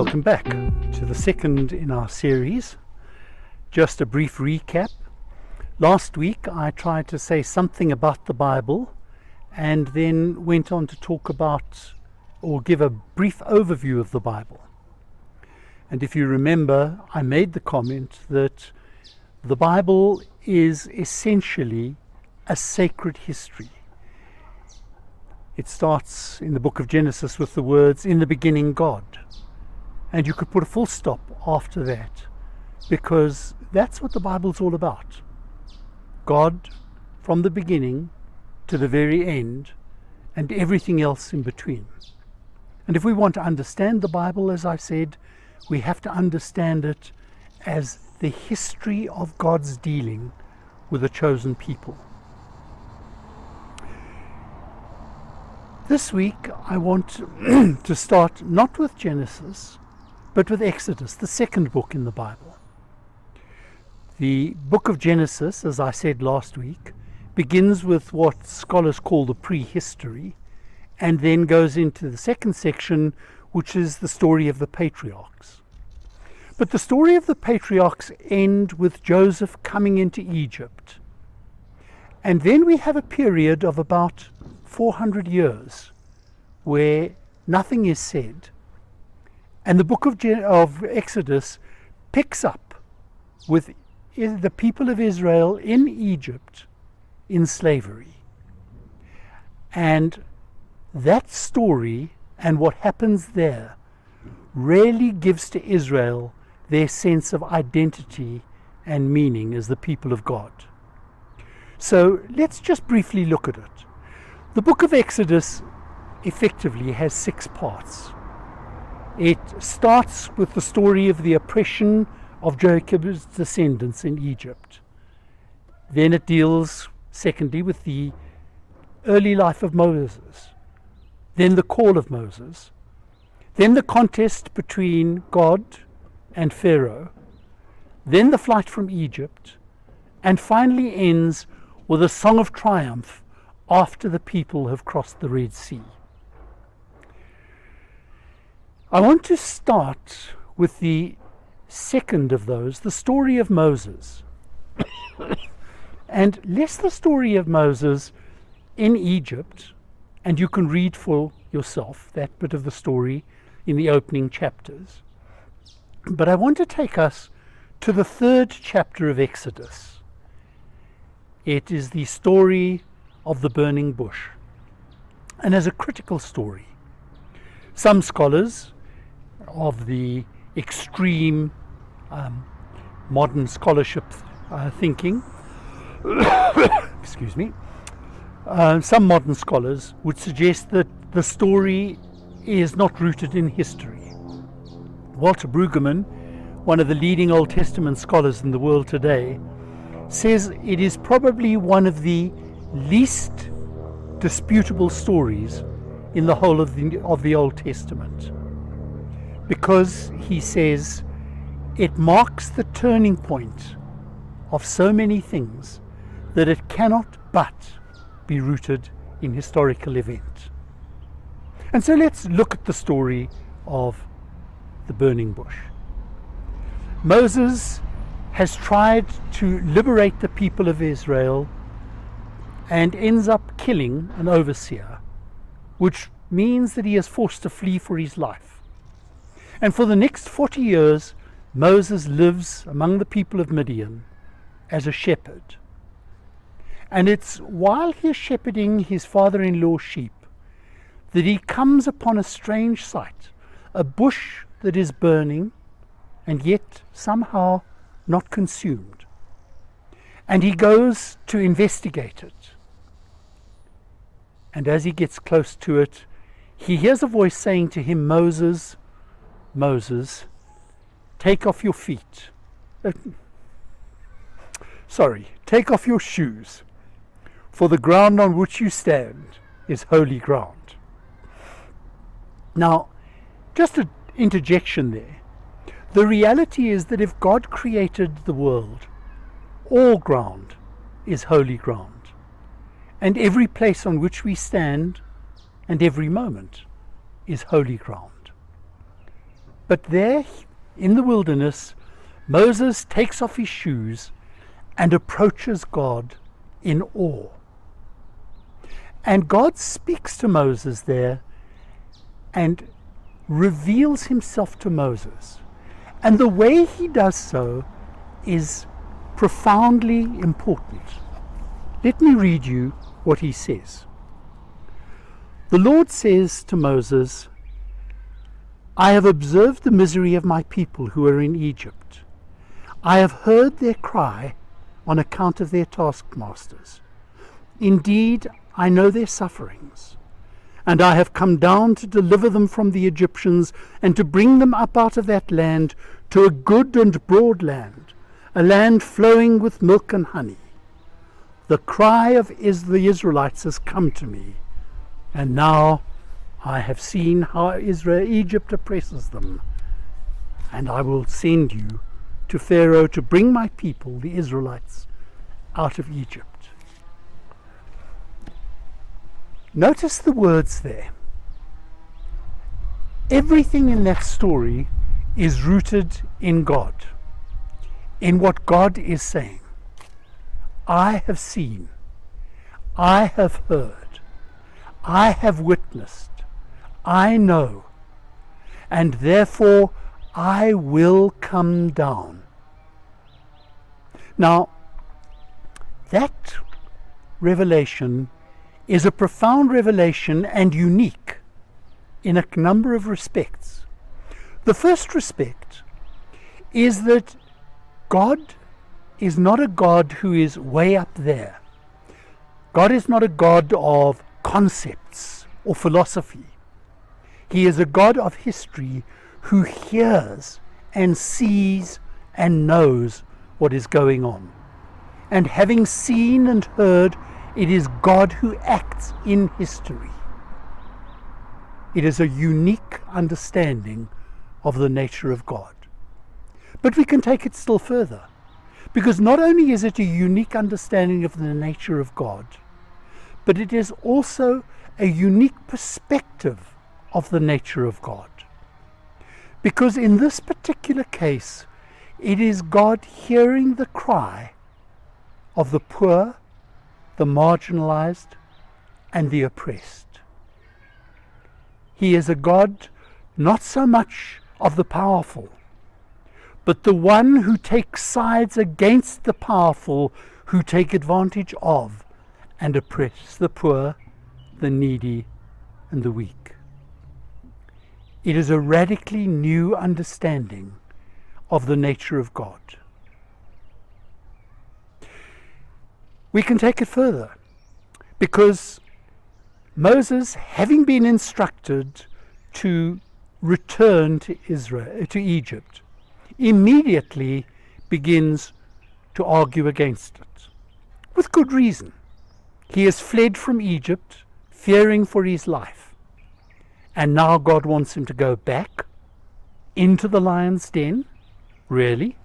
Welcome back to the second in our series. Just a brief recap. Last week I tried to say something about the Bible and then went on to talk about or give a brief overview of the Bible. And if you remember, I made the comment that the Bible is essentially a sacred history. It starts in the book of Genesis with the words, "In the beginning, God." And you could put a full stop after that, because that's what the Bible's all about. God from the beginning to the very end, and everything else in between. And if we want to understand the Bible, as I said, we have to understand it as the history of God's dealing with a chosen people. This week I want to start not with Genesis, but with Exodus, the second book in the Bible. The book of Genesis, as I said last week, begins with what scholars call the prehistory, and then goes into the second section, which is the story of the patriarchs. But the story of the patriarchs ends with Joseph coming into Egypt. And then we have a period of about 400 years where nothing is said. And the book of Exodus picks up with the people of Israel in Egypt in slavery. And that story and what happens there really gives to Israel their sense of identity and meaning as the people of God. So let's just briefly look at it. The book of Exodus effectively has 6 parts. It starts with the story of the oppression of Jacob's descendants in Egypt. Then it deals, secondly, with the early life of Moses. Then the call of Moses. Then the contest between God and Pharaoh. Then the flight from Egypt. And finally ends with a song of triumph after the people have crossed the Red Sea. I want to start with the second of those, the story of Moses. And less the story of Moses in Egypt, and you can read for yourself that bit of the story in the opening chapters. But I want to take us to the 3rd chapter of Exodus. It is the story of the burning bush, and as a critical story. Some scholars of the extreme modern scholarship thinking, excuse me, some modern scholars would suggest that the story is not rooted in history. Walter Brueggemann, one of the leading Old Testament scholars in the world today, says it is probably one of the least disputable stories in the whole of the Old Testament, because he says it marks the turning point of so many things that it cannot but be rooted in historical event. And so let's look at the story of the burning bush. Moses has tried to liberate the people of Israel and ends up killing an overseer, which means that he is forced to flee for his life. And for the next 40 years, Moses lives among the people of Midian as a shepherd. And it's while he is shepherding his father-in-law's sheep that he comes upon a strange sight, a bush that is burning and yet somehow not consumed. And he goes to investigate it. And as he gets close to it, he hears a voice saying to him, "Moses, Moses, take off your feet. Take off your shoes, for the ground on which you stand is holy ground." Now, just an interjection there. The reality is that if God created the world, all ground is holy ground. And every place on which we stand and every moment is holy ground. But there, in the wilderness, Moses takes off his shoes and approaches God in awe. And God speaks to Moses there and reveals himself to Moses. And the way he does so is profoundly important. Let me read you what he says. The Lord says to Moses, I have observed the misery of my people who are in Egypt. I have heard their cry on account of their taskmasters. Indeed, I know their sufferings, and I have come down to deliver them from the Egyptians and to bring them up out of that land to a good and broad land, a land flowing with milk and honey. The cry of the Israelites has come to me, and now I have seen how Egypt oppresses them, and I will send you to Pharaoh to bring my people, the Israelites, out of Egypt. Notice the words there. Everything in that story is rooted in God, in what God is saying. I have seen, I have heard, I have witnessed, I know, and therefore I will come down. Now, that revelation is a profound revelation and unique in a number of respects. The first respect is that God is not a God who is way up there. God is not a God of concepts or philosophy. He is a God of history who hears and sees and knows what is going on. And having seen and heard, it is God who acts in history. It is a unique understanding of the nature of God. But we can take it still further, because not only is it a unique understanding of the nature of God, but it is also a unique perspective of the nature of God. Because in this particular case, it is God hearing the cry of the poor, the marginalized, and the oppressed. He is a God not so much of the powerful, but the one who takes sides against the powerful who take advantage of and oppress the poor, the needy, and the weak. It is a radically new understanding of the nature of God. We can take it further, because Moses, having been instructed to return to Egypt, immediately begins to argue against it, with good reason. He has fled from Egypt, fearing for his life, and now God wants him to go back into the lion's den? Really?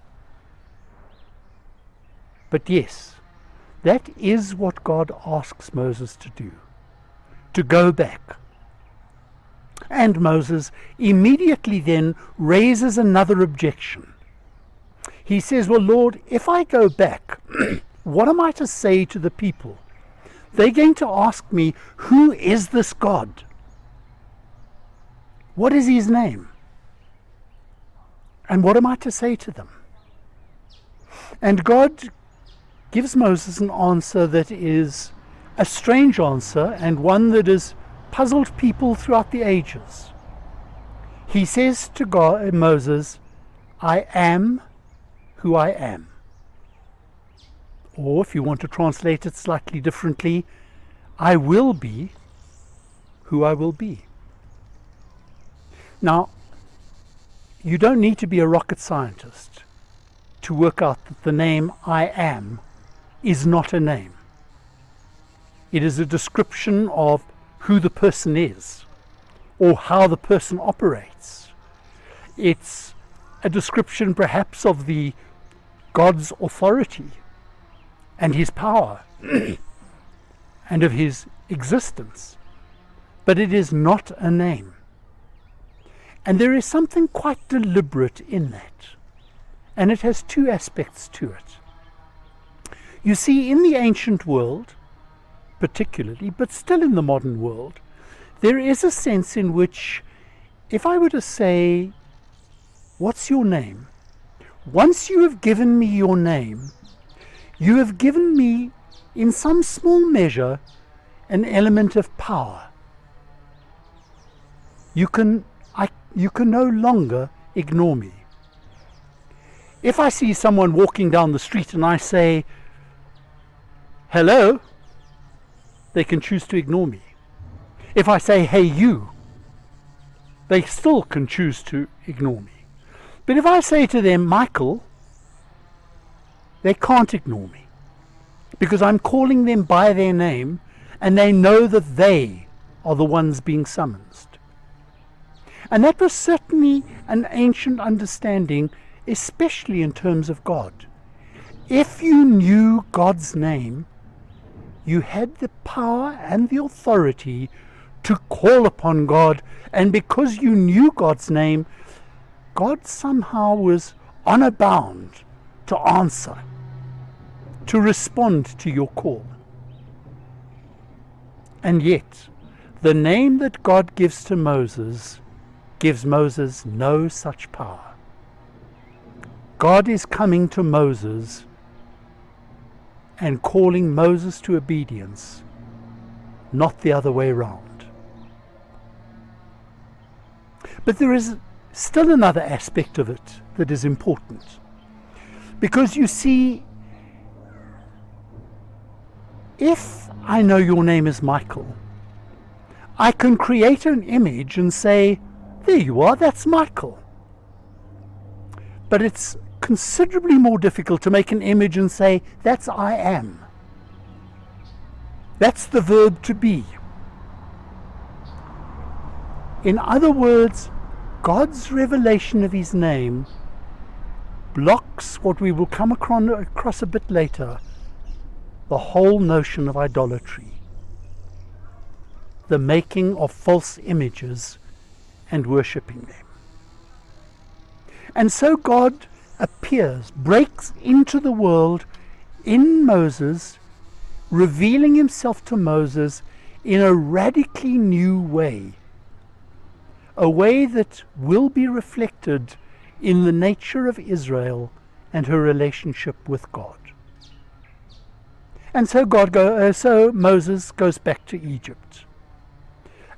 But yes, that is what God asks Moses to do, to go back. And Moses immediately then raises another objection. He says, well, Lord, if I go back, what am I to say to the people? They're going to ask me, who is this God? What is his name? And what am I to say to them? And God gives Moses an answer that is a strange answer, and one that has puzzled people throughout the ages. He says to Moses, I am who I am. Or if you want to translate it slightly differently, I will be who I will be. Now, you don't need to be a rocket scientist to work out that the name I am is not a name. It is a description of who the person is, or how the person operates. It's a description perhaps of the God's authority and his power and of his existence. But it is not a name. And there is something quite deliberate in that. And it has two aspects to it. You see, in the ancient world, particularly, but still in the modern world, there is a sense in which, if I were to say, "What's your name?" Once you have given me your name, you have given me, in some small measure, an element of power. You can no longer ignore me. If I see someone walking down the street and I say, "Hello," they can choose to ignore me. If I say, "Hey you," they still can choose to ignore me. But if I say to them, "Michael," they can't ignore me, because I'm calling them by their name and they know that they are the ones being summoned. And that was certainly an ancient understanding, especially in terms of God. If you knew God's name, you had the power and the authority to call upon God, and because you knew God's name, God somehow was honor bound to answer, to respond to your call. And yet, the name that God gives to Moses gives Moses no such power. God is coming to Moses and calling Moses to obedience, not the other way around. But there is still another aspect of it that is important. Because you see, if I know your name is Michael, I can create an image and say, "There you are, that's Michael." But it's considerably more difficult to make an image and say, "That's I am." That's the verb to be. In other words, God's revelation of his name blocks what we will come across a bit later, the whole notion of idolatry, the making of false images and worshipping them. And so God appears, breaks into the world in Moses, revealing himself to Moses in a radically new way, a way that will be reflected in the nature of Israel and her relationship with God. And so Moses goes back to Egypt.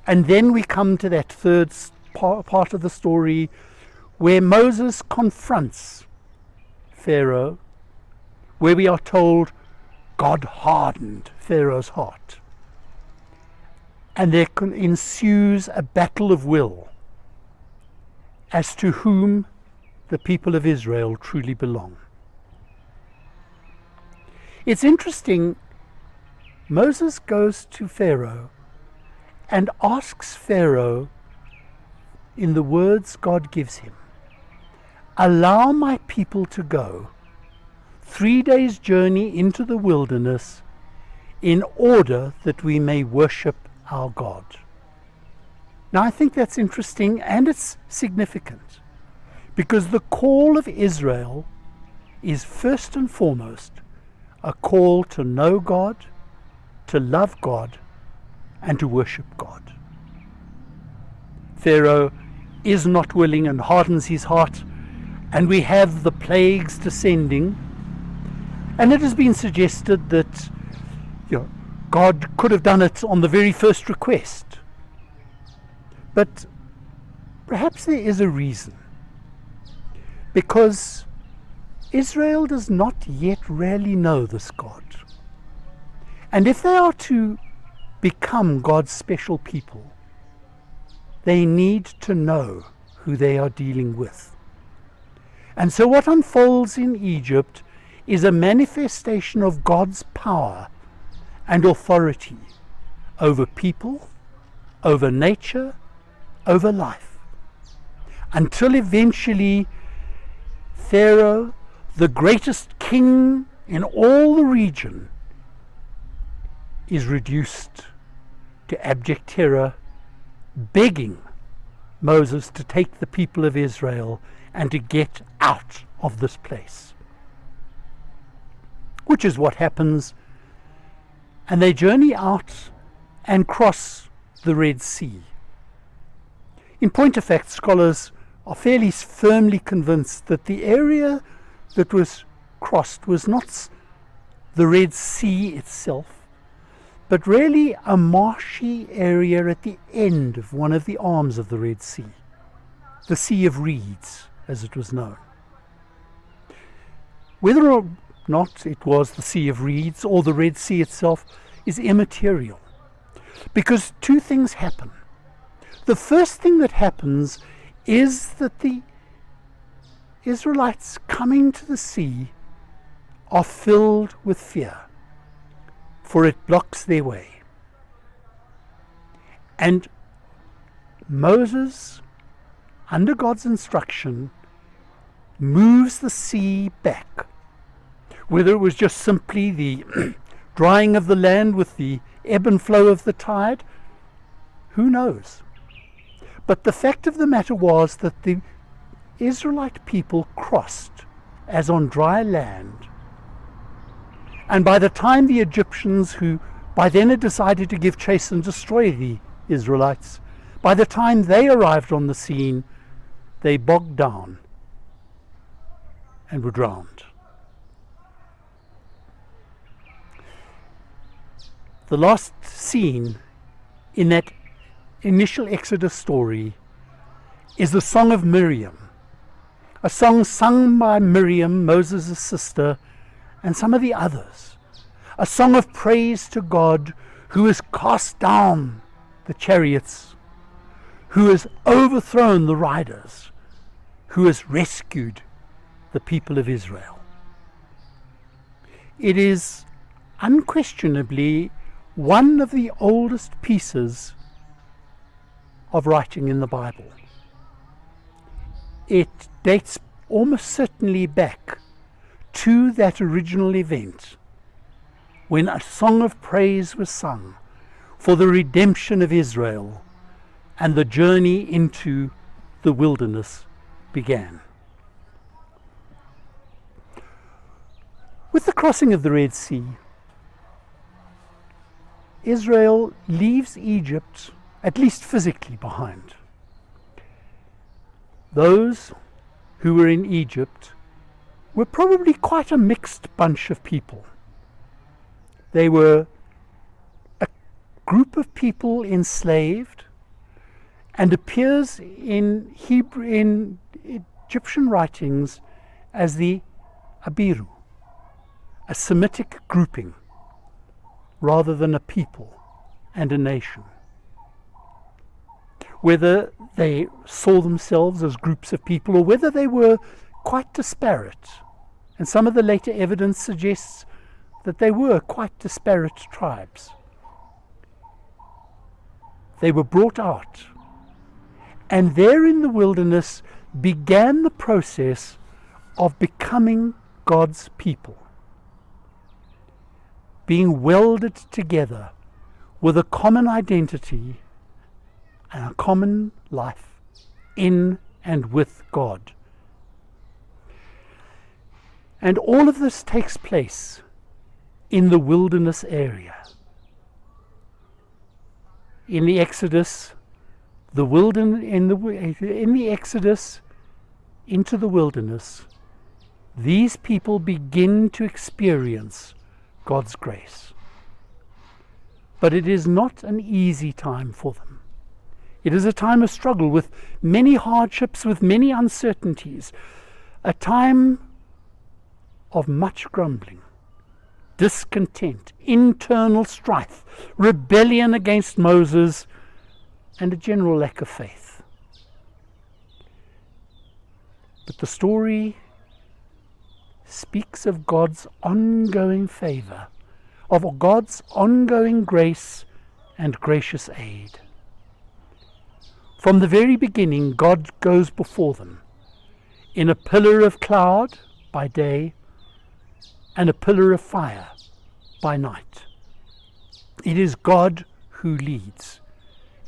And then we come to that third part of the story where Moses confronts Pharaoh, where we are told God hardened Pharaoh's heart. And there ensues a battle of will as to whom the people of Israel truly belong. It's interesting, Moses goes to Pharaoh and asks Pharaoh, in the words God gives him, "Allow my people to go 3 days' journey into the wilderness in order that we may worship our God." Now I think that's interesting and it's significant, because the call of Israel is first and foremost a call to know God, to love God, and to worship God. Pharaoh is not willing and hardens his heart, and we have the plagues descending. And it has been suggested that God could have done it on the very first request. But perhaps there is a reason. Because Israel does not yet really know this God. And if they are to become God's special people, they need to know who they are dealing with. And so what unfolds in Egypt is a manifestation of God's power and authority over people, over nature, over life, until eventually Pharaoh, the greatest king in all the region, is reduced to abject terror, begging Moses to take the people of Israel and to get out of this place. Which is what happens. And they journey out and cross the Red Sea. In point of fact, scholars are fairly firmly convinced that the area that was crossed was not the Red Sea itself, but really a marshy area at the end of one of the arms of the Red Sea, the Sea of Reeds, as it was known. Whether or not it was the Sea of Reeds or the Red Sea itself is immaterial, because two things happen. The first thing that happens is that the Israelites coming to the sea are filled with fear, for it blocks their way. And Moses, under God's instruction, moves the sea back. Whether it was just simply the drying of the land with the ebb and flow of the tide, who knows? But the fact of the matter was that the Israelite people crossed as on dry land. And by the time the Egyptians, who by then had decided to give chase and destroy the Israelites, by the time they arrived on the scene, they bogged down and were drowned. The last scene in that initial Exodus story is the Song of Miriam, a song sung by Miriam, Moses' sister, and some of the others, a song of praise to God, who has cast down the chariots, who has overthrown the riders, who has rescued the people of Israel. It is unquestionably one of the oldest pieces of writing in the Bible. It dates almost certainly back to that original event when a song of praise was sung for the redemption of Israel and the journey into the wilderness began. With the crossing of the Red Sea, Israel leaves Egypt, at least physically, behind. Those who were in Egypt were probably quite a mixed bunch of people. They were a group of people enslaved, and appears in Egyptian writings as the Abiru, a Semitic grouping, rather than a people and a nation. Whether they saw themselves as groups of people or whether they were quite disparate, and some of the later evidence suggests that they were quite disparate tribes. They were brought out, and there in the wilderness began the process of becoming God's people, being welded together with a common identity and a common life in and with God. And all of this takes place in the wilderness area. In the Exodus, in the Exodus into the wilderness, these people begin to experience God's grace. But it is not an easy time for them. It is a time of struggle with many hardships, with many uncertainties, a time of much grumbling, discontent, internal strife, rebellion against Moses, and a general lack of faith. But the story speaks of God's ongoing favor, of God's ongoing grace and gracious aid. From the very beginning, God goes before them in a pillar of cloud by day and a pillar of fire by night. It is God who leads.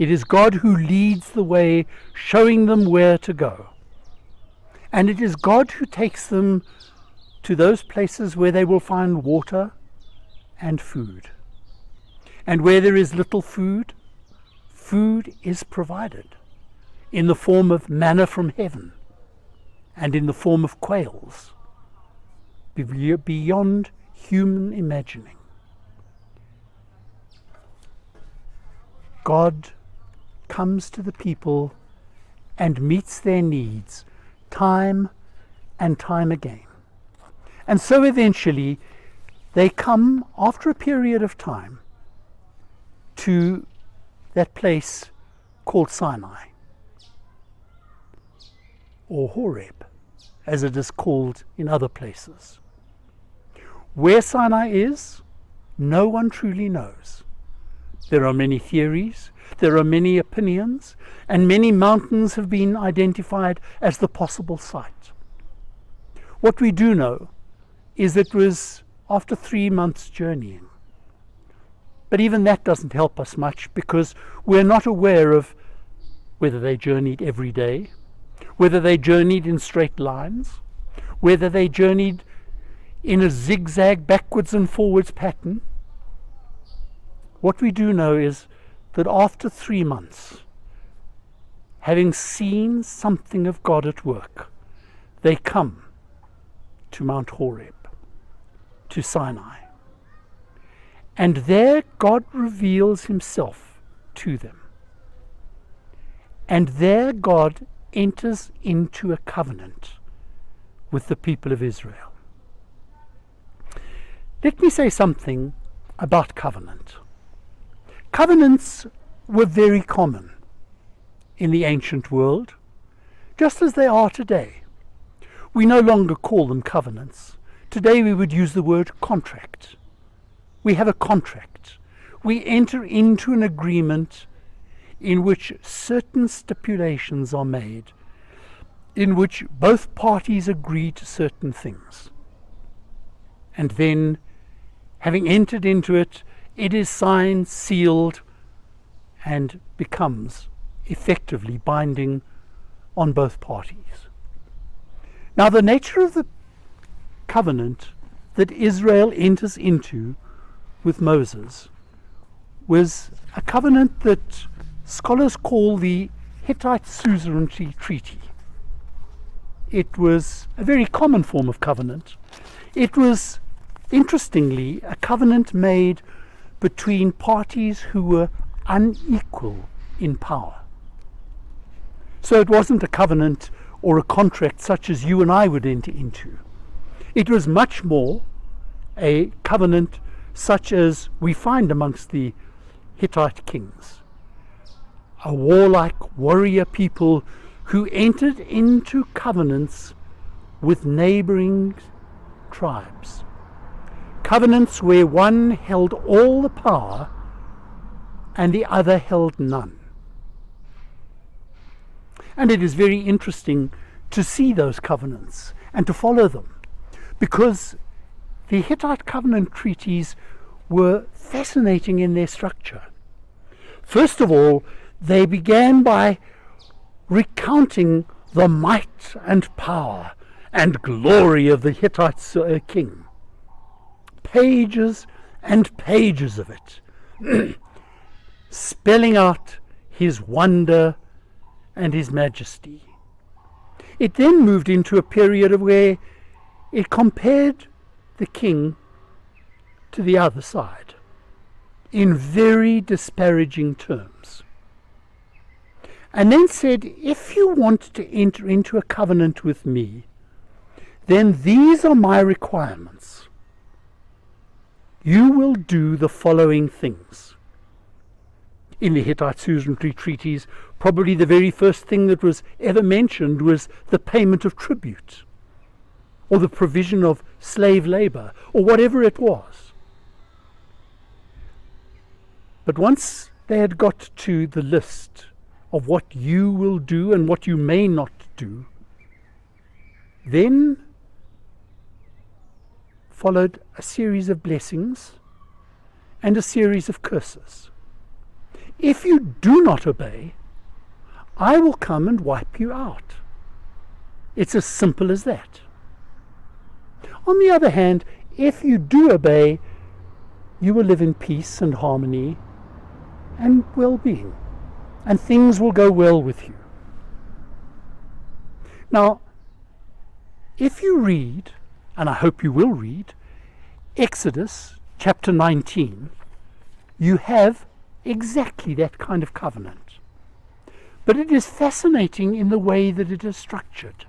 It is God who leads the way, showing them where to go. And it is God who takes them to those places where they will find water and food. And where there is little food, food is provided in the form of manna from heaven and in the form of quails, beyond human imagining. God comes to the people and meets their needs time and time again. And so eventually they come, after a period of time, to that place called Sinai, or Horeb, as it is called in other places. Where Sinai is, no one truly knows. There are many theories, there are many opinions, and many mountains have been identified as the possible site. What we do know is that it was after 3 months journeying. But even that doesn't help us much, because we're not aware of whether they journeyed every day, whether they journeyed in straight lines, whether they journeyed in a zigzag backwards and forwards pattern. What we do know is that after 3 months, having seen something of God at work, they come to Mount Horeb, to Sinai. And there God reveals himself to them. And there God enters into a covenant with the people of Israel. Let me say something about covenant. Covenants were very common in the ancient world, just as they are today. We no longer call them covenants. Today we would use the word contract. We have a contract. We enter into an agreement in which certain stipulations are made, in which both parties agree to certain things. And then, having entered into it, it is signed, sealed, and becomes effectively binding on both parties. Now, the nature of the covenant that Israel enters into with Moses was a covenant that scholars call the Hittite suzerainty treaty. It was a very common form of covenant. It was, interestingly, a covenant made between parties who were unequal in power. So it wasn't a covenant or a contract such as you and I would enter into. It was much more a covenant such as we find amongst the Hittite kings. A warlike warrior people who entered into covenants with neighboring tribes. Covenants where one held all the power and the other held none. And it is very interesting to see those covenants and to follow them, because the Hittite covenant treaties were fascinating in their structure. First of all, they began by recounting the might and power and glory of the Hittite king. Pages and pages of it, spelling out his wonder and his majesty. It then moved into a period of where it compared the king to the other side in very disparaging terms. And then said, if you want to enter into a covenant with me, then these are my requirements. You will do the following things. In the Hittite suzerainty treaties, probably the very first thing that was ever mentioned was the payment of tribute, or the provision of slave labor, or whatever it was. But once they had got to the list of what you will do and what you may not do, then followed a series of blessings and a series of curses. if you do not obey, I will come and wipe you out. It's as simple as that. On the other hand, if you do obey, you will live in peace and harmony and well-being, and things will go well with you. Now, if you read, and I hope you will read, Exodus chapter 19, you have exactly that kind of covenant. But it is fascinating in the way that it is structured.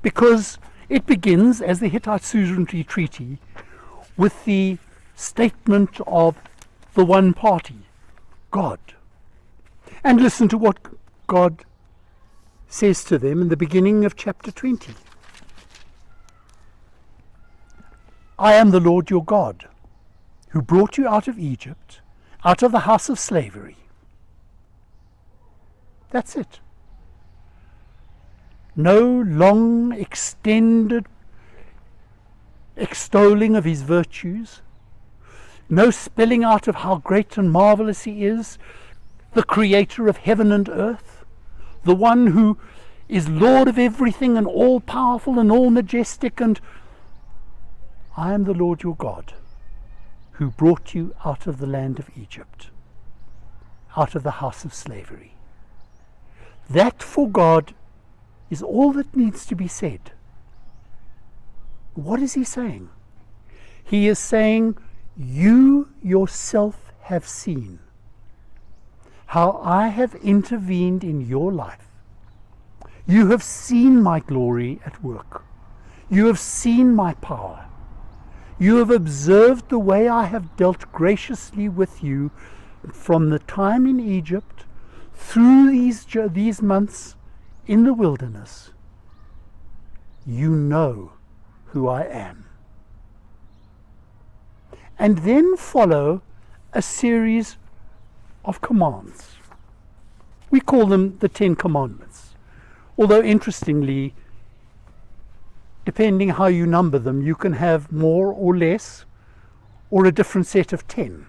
Because it begins, as the Hittite Suzerainty Treaty, with the statement of the one party, God. And listen to what God says to them in the beginning of chapter 20. I am the Lord your God, who brought you out of Egypt, out of the house of slavery. That's it. No long, extended extolling of his virtues. No spelling out of how great and marvelous he is, the creator of heaven and earth, the one who is Lord of everything and all-powerful and all-majestic, and I am the Lord your God, who brought you out of the land of Egypt, out of the house of slavery. That for God is all that needs to be said. What is he saying? He is saying, you yourself have seen how I have intervened in your life. You have seen my glory at work. You have seen my power. You have observed the way I have dealt graciously with you from the time in Egypt through these months in the wilderness. You know who I am. And then follow a series of commands. We call them the 10 Commandments. Although interestingly, depending how you number them, you can have more or less, or a different set of 10.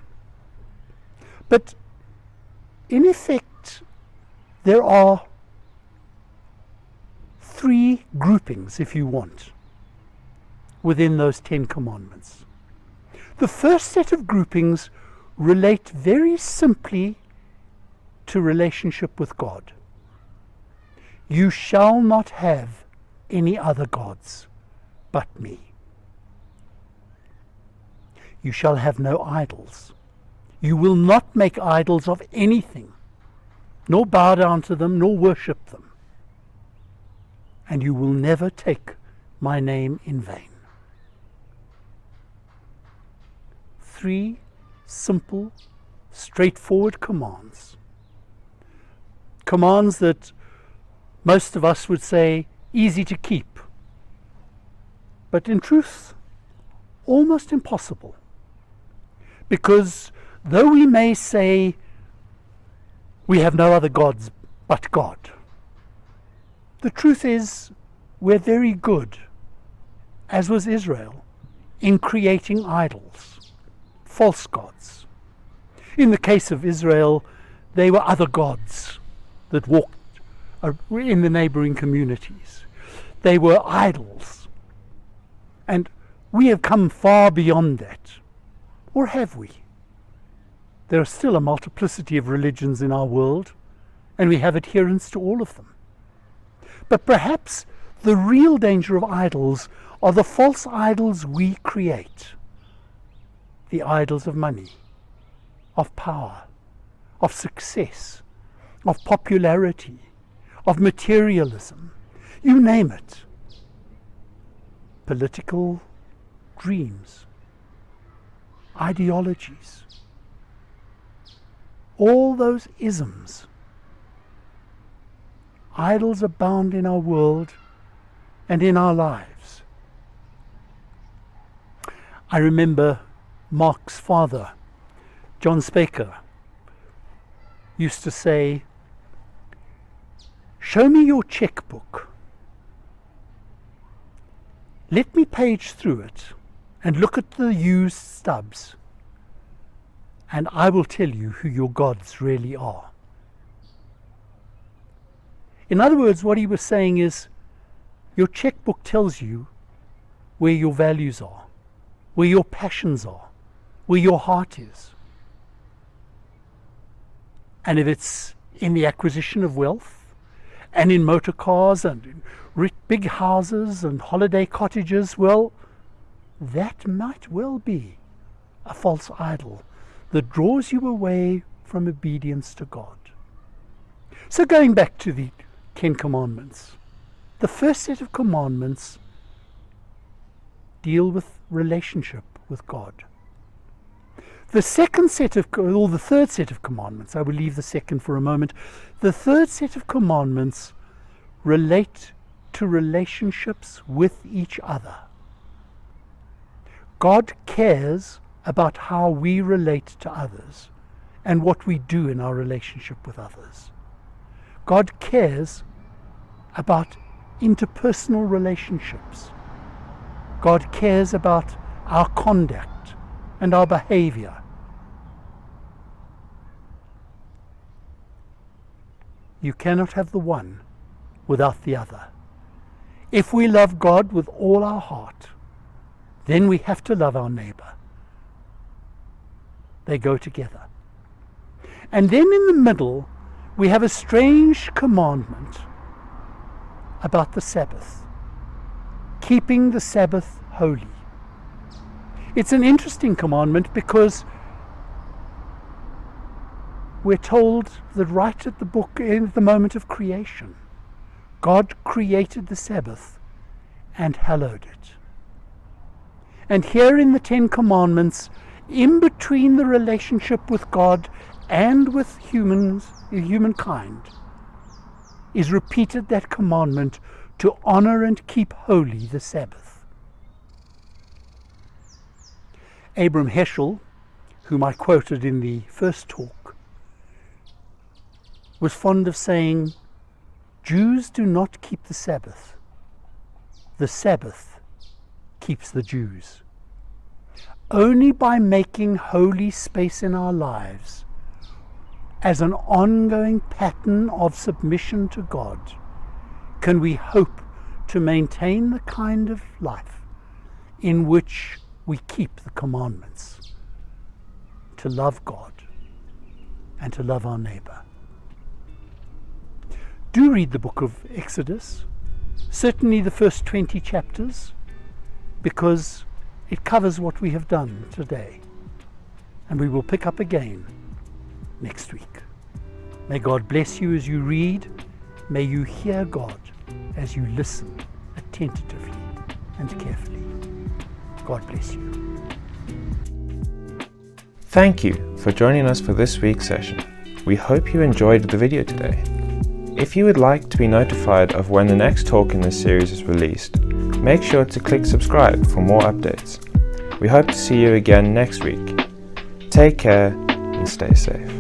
But in effect, there are 3 groupings, if you want, within those 10 commandments. The first set of groupings relate very simply to relationship with God. You shall not have any other gods but me. You shall have no idols. You will not make idols of anything, nor bow down to them, nor worship them. And you will never take my name in vain. 3 simple, straightforward commands. Commands that most of us would say easy to keep, but in truth almost impossible. Because though we may say we have no other gods but God, the truth is we're very good, as was Israel, in creating idols, false gods. In the case of Israel, they were other gods that walked in the neighboring communities. They were idols. And we have come far beyond that. Or have we? There are still a multiplicity of religions in our world, and we have adherents to all of them. But perhaps the real danger of idols are the false idols we create. The idols of money, of power, of success, of popularity, of materialism, you name it. Political dreams, ideologies, all those isms. Idols abound in our world and in our lives. I remember Mark's father, John Speaker, used to say, "Show me your checkbook. Let me page through it and look at the used stubs. and I will tell you who your gods really are. In other words, what he was saying is, your checkbook tells you where your values are, where your passions are, where your heart is. And if it's in the acquisition of wealth, and in motor cars, and in big houses, and holiday cottages, well, that might well be a false idol that draws you away from obedience to God. So going back to the 10 Commandments, the first set of commandments deal with relationship with God. The second set of, or the third set of commandments, I will leave the second for a moment. The third set of commandments relate to relationships with each other. God cares about how we relate to others and what we do in our relationship with others. God cares about interpersonal relationships. God cares about our conduct and our behavior. You cannot have the one without the other. If we love God with all our heart, then we have to love our neighbor. They go together. And then in the middle, we have a strange commandment about the Sabbath, keeping the Sabbath holy. It's an interesting commandment because we're told that right at the moment of creation, God created the Sabbath and hallowed it. And here in the 10 Commandments, in between the relationship with God and with humankind, is repeated that commandment to honor and keep holy the Sabbath. Abram Heschel, whom I quoted in the first talk, was fond of saying, Jews do not keep the Sabbath keeps the Jews. Only by making holy space in our lives as an ongoing pattern of submission to God can we hope to maintain the kind of life in which we keep the commandments, to love God and to love our neighbor. Do read the book of Exodus, certainly the first 20 chapters, because it covers what we have done today. And we will pick up again next week. May God bless you as you read. May you hear God as you listen attentively and carefully. God bless you. Thank you for joining us for this week's session. We hope you enjoyed the video today. If you would like to be notified of when the next talk in this series is released, make sure to click subscribe for more updates. We hope to see you again next week. Take care and stay safe.